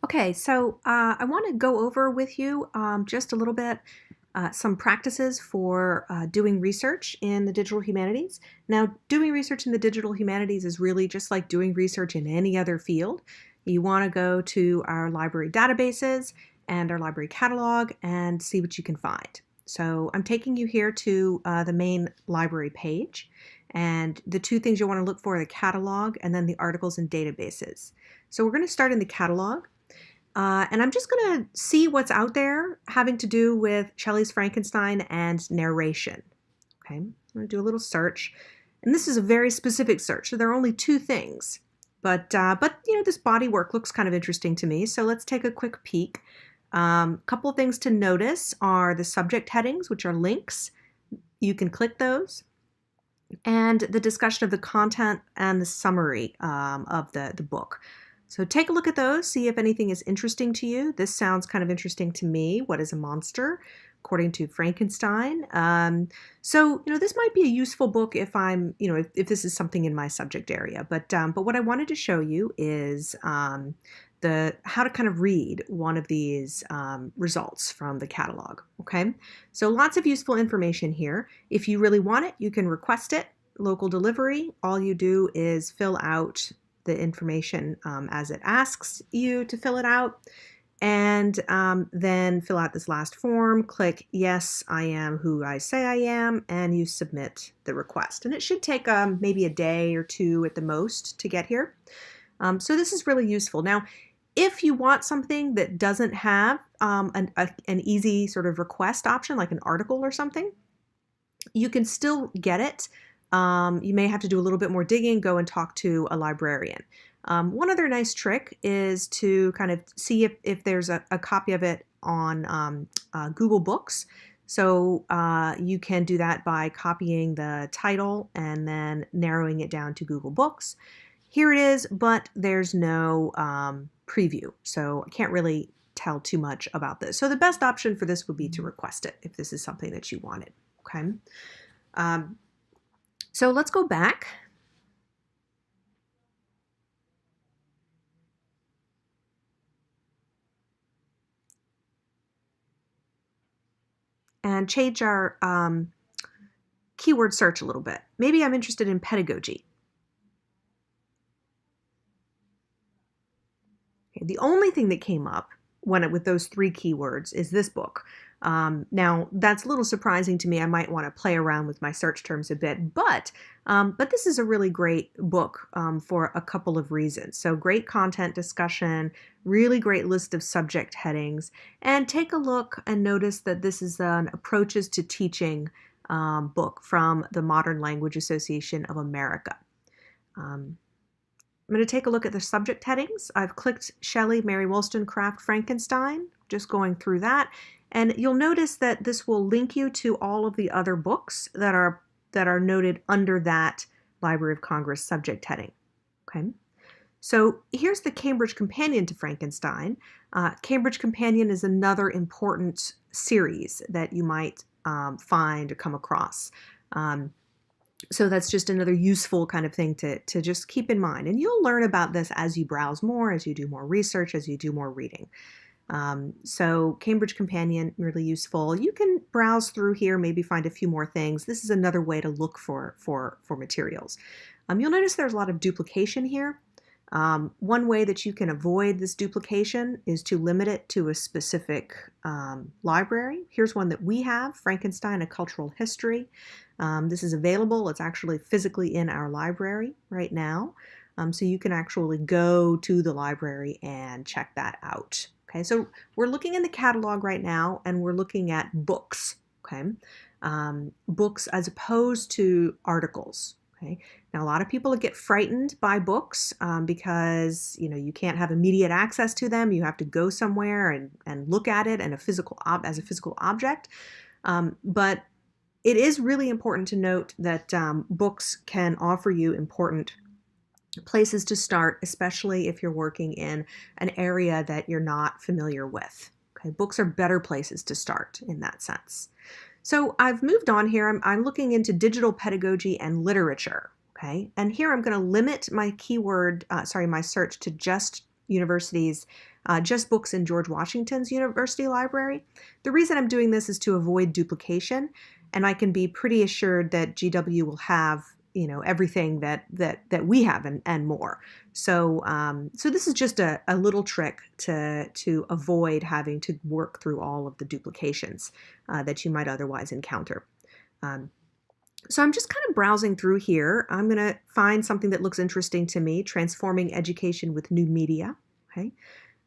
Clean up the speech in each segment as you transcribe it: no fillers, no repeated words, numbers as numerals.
Okay, so I want to go over with you just a little bit some practices for doing research in the digital humanities. Now, doing research in the digital humanities is really just like doing research in any other field. You want to go to our library databases and our library catalog and see what you can find. So I'm taking you here to the main library page. And the two things you want to look for are the catalog and then the articles and databases. So we're going to start in the catalog. And I'm just going to see what's out there having to do with Shelley's Frankenstein and narration. Okay, I'm going to do a little search. And this is a very specific search, so there are only two things. But this body work looks kind of interesting to me, so let's take a quick peek. A couple of things to notice are the subject headings, which are links. You can click those. And the discussion of the content and the summary of the book. So take a look at those, see if anything is interesting to you. This sounds kind of interesting to me. What is a monster? According to Frankenstein. This might be a useful book if I'm, if this is something in my subject area. But what I wanted to show you is how to kind of read one of these results from the catalog. Okay, so lots of useful information here. If you really want it, you can request it. Local delivery. All you do is fill out the information as it asks you to fill it out, and then fill out this last form, click yes, I am who I say I am, and you submit the request. And it should take maybe a day or two at the most to get here. So this is really useful. Now, if you want something that doesn't have an easy sort of request option, like an article or something, you can still get it. You may have to do a little bit more digging, go and talk to a librarian. One other nice trick is to kind of see if there's a copy of it on Google Books. So you can do that by copying the title and then narrowing it down to Google Books. Here it is, but there's no preview, so I can't really tell too much about this. So the best option for this would be to request it if this is something that you wanted. Okay. So let's go back. And change our keyword search a little bit. Maybe I'm interested in pedagogy. Okay, the only thing that came up with those three keywords is this book. Now, that's a little surprising to me. I might want to play around with my search terms a bit, but this is a really great book for a couple of reasons. So great content discussion, really great list of subject headings, and take a look and notice that this is an Approaches to Teaching book from the Modern Language Association of America. I'm going to take a look at the subject headings. I've clicked Shelley, Mary Wollstonecraft, Frankenstein, just going through that. And you'll notice that this will link you to all of the other books that are noted under that Library of Congress subject heading. Okay. So here's the Cambridge Companion to Frankenstein. Cambridge Companion is another important series that you might find or come across. So that's just another useful kind of thing to just keep in mind. And you'll learn about this as you browse more, as you do more research, as you do more reading. So Cambridge Companion, really useful. You can browse through here, maybe find a few more things. This is another way to look for materials. You'll notice there's a lot of duplication here. One way that you can avoid this duplication is to limit it to a specific library. Here's one that we have, Frankenstein, A Cultural History. This is available. It's actually physically in our library right now. So you can actually go to the library and check that out. Okay, so we're looking in the catalog right now, and we're looking at books, okay? Books as opposed to articles, okay? Now, a lot of people get frightened by books because, you can't have immediate access to them. You have to go somewhere and look at it as a physical object. But it is really important to note that books can offer you important places to start, especially if you're working in an area that you're not familiar with. Okay, books are better places to start in that sense. So I've moved on here. I'm looking into digital pedagogy and literature. Okay, and here I'm going to limit my my search to just universities just books in George Washington's University Library. The reason I'm doing this is to avoid duplication, and I can be pretty assured that GW will have everything that we have and more. So so this is just a little trick to avoid having to work through all of the duplications that you might otherwise encounter. So I'm just kind of browsing through here. I'm going to find something that looks interesting to me, transforming education with new media. Okay.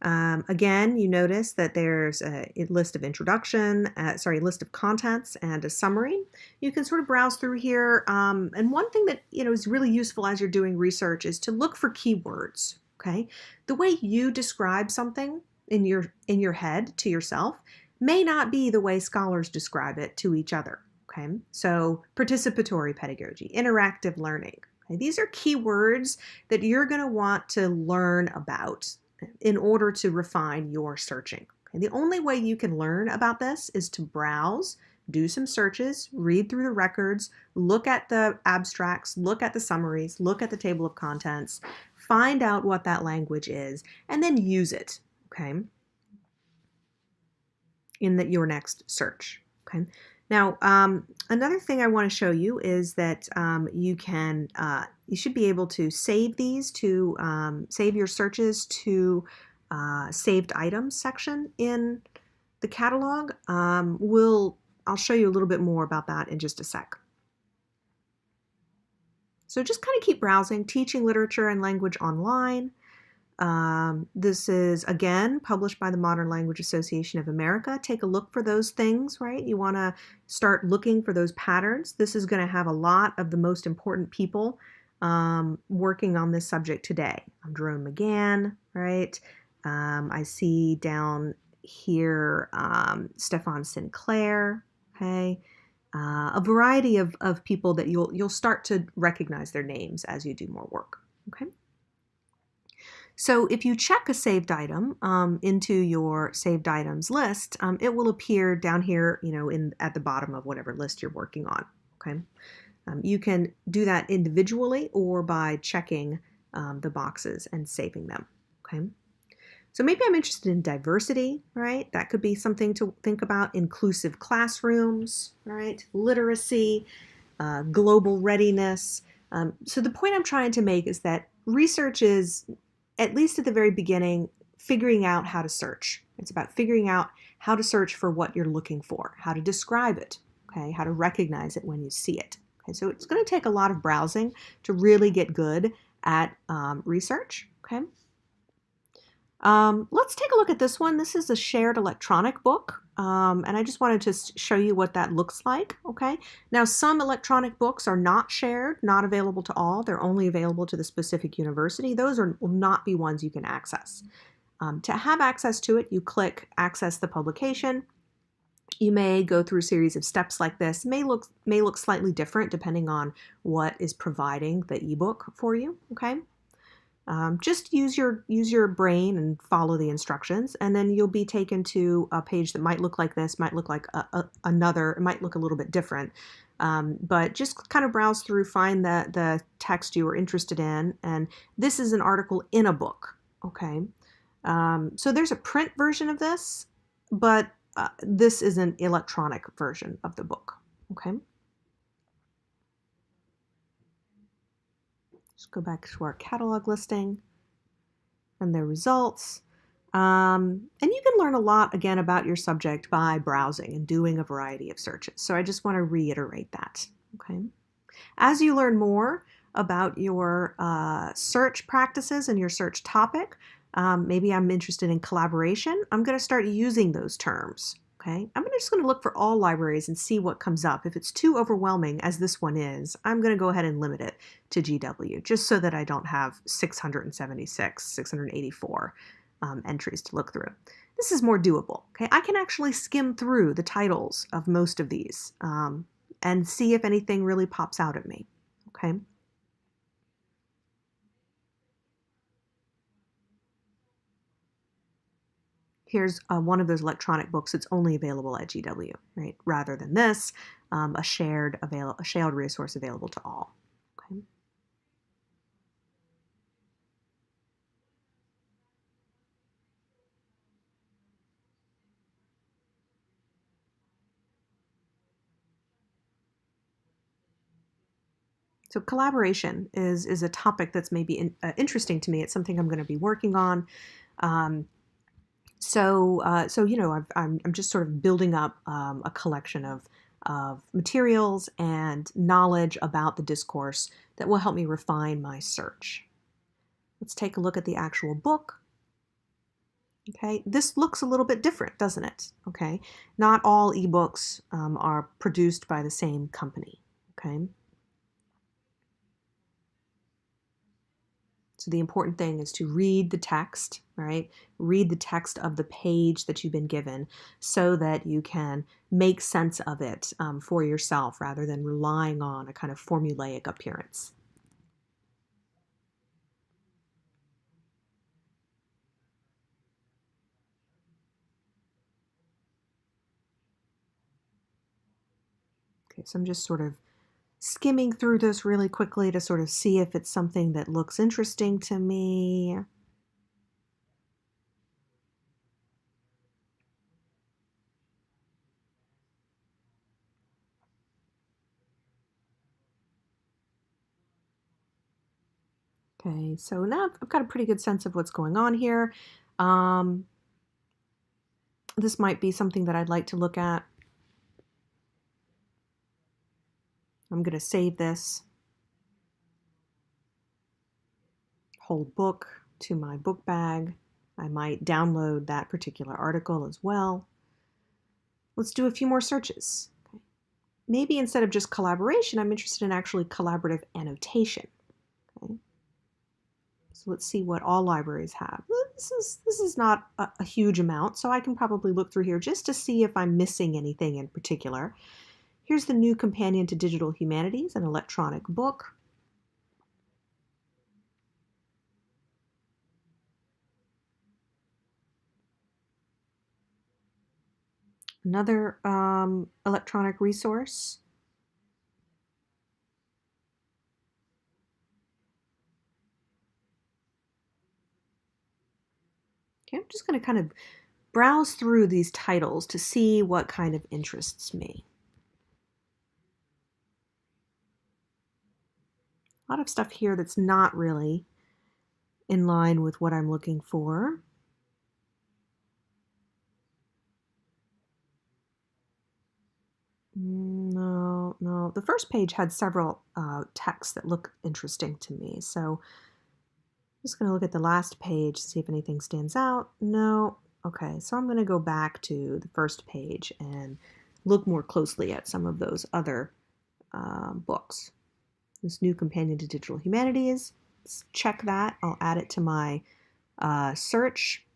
Again, you notice that there's a list of list of contents and a summary. You can sort of browse through here. And one thing that is really useful as you're doing research is to look for keywords. Okay. The way you describe something in your head to yourself may not be the way scholars describe it to each other. Okay, so participatory pedagogy, interactive learning. Okay? These are keywords that you're going to want to learn about in order to refine your searching. Okay? The only way you can learn about this is to browse, do some searches, read through the records, look at the abstracts, look at the summaries, look at the table of contents, find out what that language is, and then use it, okay, in your next search. Okay. Now, another thing I want to show you is that you should be able to save these to save your searches to saved items section in the catalog. I'll show you a little bit more about that in just a sec. So just kind of keep browsing, teaching literature and language online. This is, again, published by the Modern Language Association of America. Take a look for those things, right? You want to start looking for those patterns. This is going to have a lot of the most important people working on this subject today. Jerome McGann, right? I see down here Stefan Sinclair, okay? A variety of people that you'll start to recognize their names as you do more work, okay? So if you check a saved item into your saved items list, it will appear down here, at the bottom of whatever list you're working on. Okay, you can do that individually or by checking the boxes and saving them. Okay, so maybe I'm interested in diversity, right? That could be something to think about. Inclusive classrooms, right? Literacy, global readiness. So the point I'm trying to make is that research is, at least at the very beginning, figuring out how to search. It's about figuring out how to search for what you're looking for, how to describe it, okay, how to recognize it when you see it. Okay, so it's going to take a lot of browsing to really get good at research. Okay, let's take a look at this one. This is a shared electronic book. And I just wanted to show you what that looks like, okay? Now, some electronic books are not shared, not available to all. They're only available to the specific university. Those will not be ones you can access. To have access to it, you click Access the Publication. You may go through a series of steps like this. May look slightly different depending on what is providing the ebook for you, okay? Just use your brain and follow the instructions, and then you'll be taken to a page that might look like this, might look like another, it might look a little bit different. But just kind of browse through, find the text you are interested in, and this is an article in a book, okay? So there's a print version of this, but this is an electronic version of the book, okay? Just go back to our catalog listing and their results. And you can learn a lot, again, about your subject by browsing and doing a variety of searches. So I just want to reiterate that, okay? As you learn more about your search practices and your search topic, maybe I'm interested in collaboration, I'm going to start using those terms. Okay, I'm just going to look for all libraries and see what comes up. If it's too overwhelming, as this one is, I'm going to go ahead and limit it to GW, just so that I don't have 676, 684 entries to look through. This is more doable. Okay, I can actually skim through the titles of most of these and see if anything really pops out at me. Okay. Here's one of those electronic books that's only available at GW, right? Rather than this, a shared resource available to all. Okay. So collaboration is a topic that's maybe interesting to me. It's something I'm going to be working on. So you know, I'm just sort of building up a collection of materials and knowledge about the discourse that will help me refine my search. Let's take a look at the actual book. Okay, this looks a little bit different, doesn't it? Okay, not all ebooks are produced by the same company. Okay, so the important thing is to read the text, right? Read the text of the page that you've been given so that you can make sense of it for yourself rather than relying on a kind of formulaic appearance. Okay, so I'm just sort of skimming through this really quickly to sort of see if it's something that looks interesting to me. Okay, so now I've got a pretty good sense of what's going on here. This might be something that I'd like to look at. I'm going to save this whole book to my book bag. I might download that particular article as well. Let's do a few more searches. Okay. Maybe instead of just collaboration, I'm interested in actually collaborative annotation. Okay. So let's see what all libraries have. This is not a huge amount, so I can probably look through here just to see if I'm missing anything in particular. Here's the new companion to Digital Humanities, an electronic book. Another electronic resource. Okay, I'm just going to kind of browse through these titles to see what kind of interests me. A lot of stuff here that's not really in line with what I'm looking for. No. The first page had several texts that look interesting to me. So I'm just going to look at the last page, see if anything stands out. No. Okay, so I'm going to go back to the first page and look more closely at some of those other books. This new companion to Digital Humanities. Let's check that. I'll add it to my search.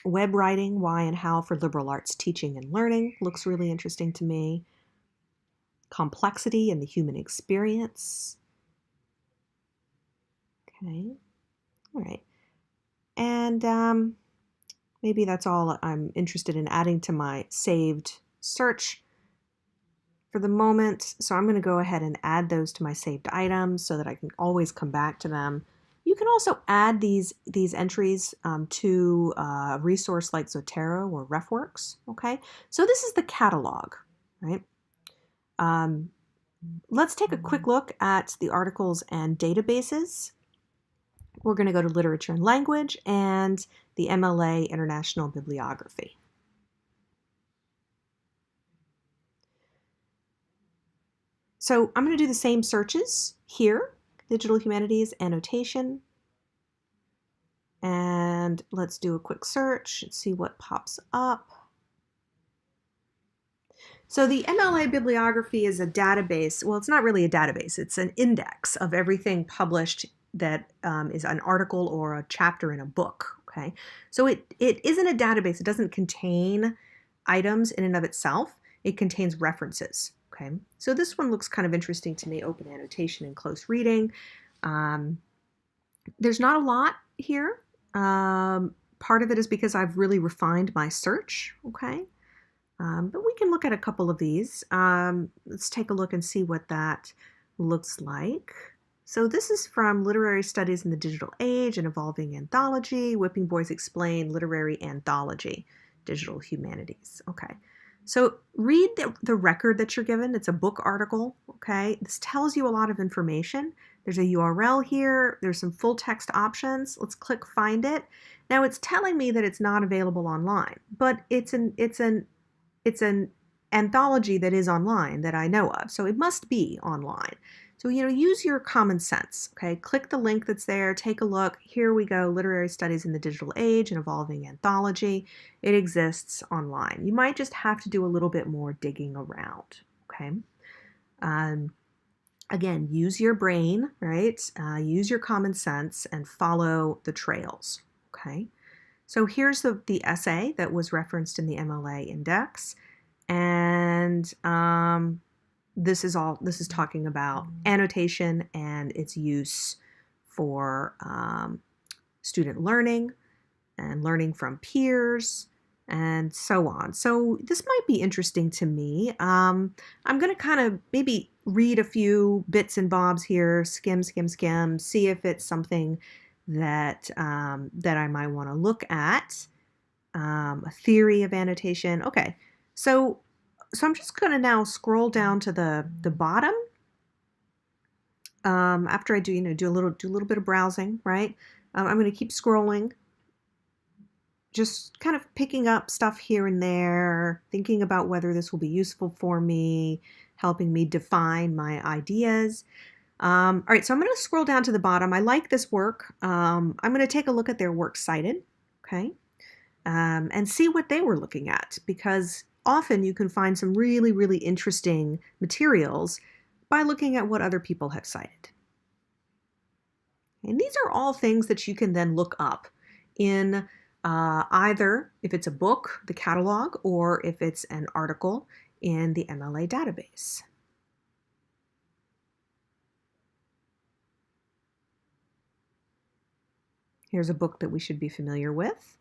Web writing, why and how for liberal arts teaching and learning looks really interesting to me. Complexity in the human experience. Okay, all right. And maybe that's all I'm interested in adding to my saved search for the moment. So I'm going to go ahead and add those to my saved items so that I can always come back to them. You can also add these entries to a resource like Zotero or RefWorks. Okay, so this is the catalog, right? Let's take a quick look at the articles and databases. We're going to go to Literature and Language and the Mla International Bibliography. So I'm going to do the same searches here, Digital Humanities, Annotation, and let's do a quick search and see what pops up. So the MLA bibliography is a database. Well, it's not really a database. It's an index of everything published that is an article or a chapter in a book. Okay, so it isn't a database. It doesn't contain items in and of itself. It contains references. Okay, so this one looks kind of interesting to me. Open annotation and close reading. There's not a lot here. Part of it is because I've really refined my search. Okay. But we can look at a couple of these. Let's take a look and see what that looks like. So this is from Literary Studies in the Digital Age, an Evolving Anthology, Whipping Boys Explain, Literary Anthology, Digital Humanities. Okay, So read the record that you're given. It's a book article, okay? This tells you a lot of information. There's a URL here. There's some full text options. Let's click find it. Now it's telling me that it's not available online, but it's an anthology that is online that I know of, so it must be online. So, use your common sense, okay? Click the link that's there, take a look. Here we go, Literary Studies in the Digital Age, an Evolving Anthology. It exists online. You might just have to do a little bit more digging around, okay? Again, use your brain, right? Use your common sense and follow the trails, okay? So here's the essay that was referenced in the MLA index. And this is talking about annotation and its use for student learning and learning from peers and so on. So this might be interesting to me. I'm going to kind of maybe read a few bits and bobs here, skim, see if it's something that that I might want to look at. A theory of annotation. Okay, so I'm just going to now scroll down to the bottom. After I do a little bit of browsing, right? I'm going to keep scrolling, just kind of picking up stuff here and there, thinking about whether this will be useful for me, helping me define my ideas. All right, so I'm going to scroll down to the bottom. I like this work. I'm going to take a look at their works cited, okay, and see what they were looking at, because often you can find some really, really interesting materials by looking at what other people have cited. And these are all things that you can then look up in either, if it's a book, the catalog, or if it's an article in the MLA database. Here's a book that we should be familiar with.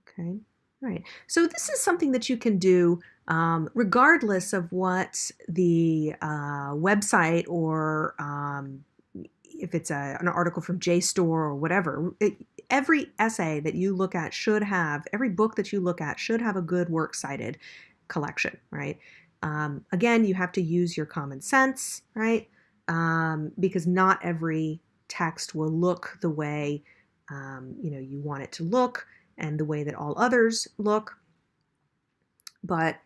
Okay, all right. So this is something that you can do regardless of what the website or if it's an article from JSTOR or whatever. Every essay that you look at should have, every book that you look at should have a good works cited collection, right? Again, you have to use your common sense, right? Because not every text will look the way you want it to look and the way that all others look. But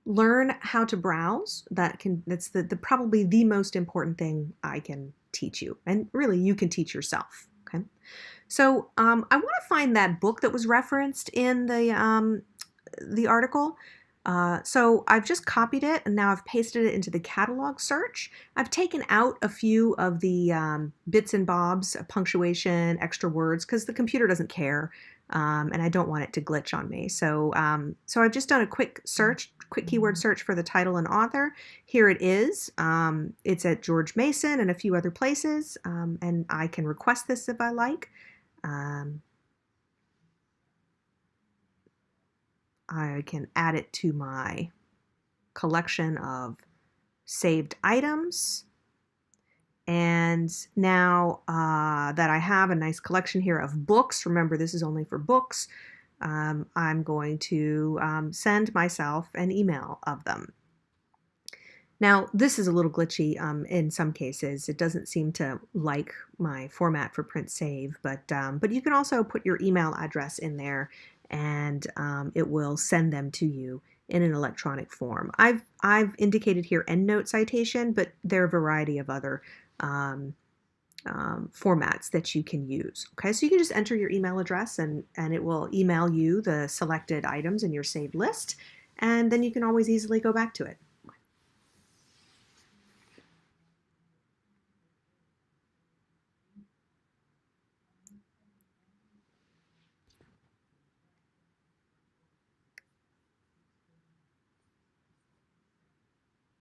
learn how to browse. That's probably the most important thing I can teach you, and really you can teach yourself. Okay, so I want to find that book that was referenced in the article. So I've just copied it and now I've pasted it into the catalog search. I've taken out a few of the bits and bobs, punctuation, extra words, because the computer doesn't care, and I don't want it to glitch on me. So I've just done a quick keyword search for the title and author. Here it is. It's at George Mason and a few other places, and I can request this if I like. I can add it to my collection of saved items. And now that I have a nice collection here of books, remember this is only for books, I'm going to send myself an email of them. Now, this is a little glitchy in some cases. It doesn't seem to like my format for print save, but you can also put your email address in there and it will send them to you in an electronic form. I've indicated here EndNote citation, but there are a variety of other formats that you can use. Okay, so you can just enter your email address and it will email you the selected items in your saved list, and then you can always easily go back to it.